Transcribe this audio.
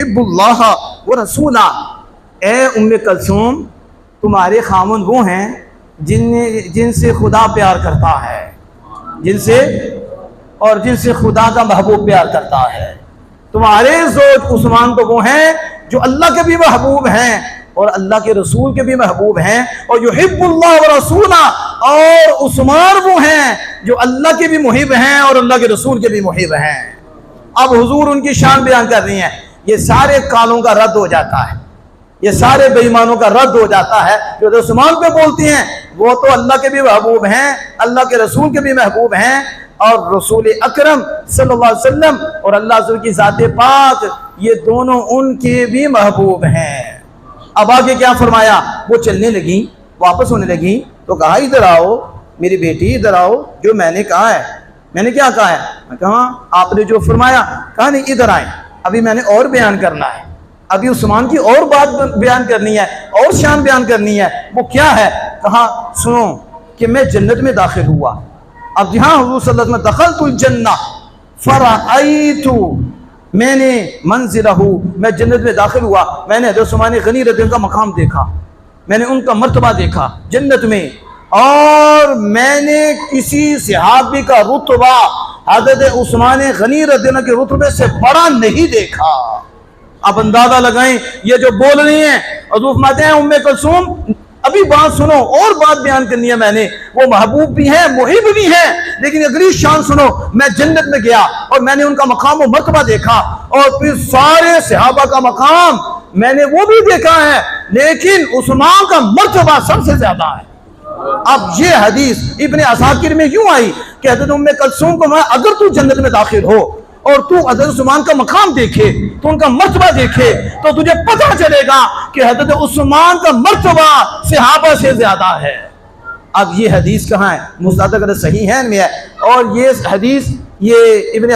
اللہ و رسولہ، اے ام کلثوم تمہارے خامن وہ ہیں جن سے خدا پیار کرتا ہے، جن سے خدا کا محبوب پیار کرتا ہے۔ تمہارے زوج عثمان تو وہ ہیں جو اللہ کے بھی محبوب ہیں اور اللہ کے رسول کے بھی محبوب ہیں، اور یحب اللہ و رسولہ، اور عثمان وہ ہیں جو اللہ کے بھی محب ہیں اور اللہ کے رسول کے بھی محب ہیں۔ اب حضور ان کی شان بیان کر رہی ہیں۔ یہ سارے کالوں کا رد ہو جاتا ہے، یہ سارے بے ایمانوں کا رد ہو جاتا ہے جو عثمان پہ بولتی ہیں۔ وہ تو اللہ کے بھی محبوب ہیں، اللہ کے رسول کے بھی محبوب ہیں، اور رسول اکرم صلی اللہ علیہ وسلم اور اللہ رسول کی ذات پاک یہ دونوں ان کے بھی محبوب ہیں۔ اب آگے کیا فرمایا؟ وہ چلنے لگیں، واپس ہونے لگیں تو کہا ادھر آؤ میری بیٹی، ادھر آؤ، جو میں نے کہا ہے۔ میں نے کیا کہا ہے؟ میں کہا آپ نے جو فرمایا، کہا نہیں ادھر آئیں، ابھی میں نے اور بیان کرنا ہے، ابھی عثمان کی اور بات بیان کرنی ہے، اور شان بیان کرنی ہے۔ وہ کیا ہے؟ کہا سنو کہ میں جنت میں داخل ہوا۔ اب جہاں حضور صلی اللہ علیہ وسلم دخلت الجنہ فرأیت، میں نے منزلہ، میں جنت میں داخل ہوا، میں نے حضرت عثمان غنی رضی اللہ عنہ کا مقام دیکھا، میں نے ان کا مرتبہ دیکھا جنت میں، اور میں نے کسی صحابی کا رتبہ حضرت عثمان غنی رضی اللہ عنہ کے رتبے سے بڑا نہیں دیکھا۔ اب اندازہ لگائیں یہ جو بول رہی ہیں، حضور فرماتے ہیں ام کلثوم ابھی بات سنو، اور بات بیان کرنی ہے میں نے۔ وہ محبوب بھی ہیں، محب بھی ہیں، لیکن اگلی شان سنو۔ میں جنت میں گیا اور میں نے ان کا مقام و مرتبہ دیکھا، اور پھر سارے صحابہ کا مقام میں نے وہ بھی دیکھا ہے، لیکن عثمان کا مرتبہ سب سے زیادہ ہے۔ اب یہ حدیث ابن عساکر میں یوں آئی کہ حضرت ام کلثوم کو میں اگر تو جنت میں داخل ہو اور تو حضرت عثمان کا مقام دیکھے، تو ان کا مرتبہ دیکھے، تو تجھے پتہ چلے گا کہ حضرت عثمان کا مرتبہ صحابہ سے زیادہ ہے۔ اب یہ حدیث کہاں ہے؟ مستدرک صحیحین میں ہے، اور یہ حدیث یہ ابن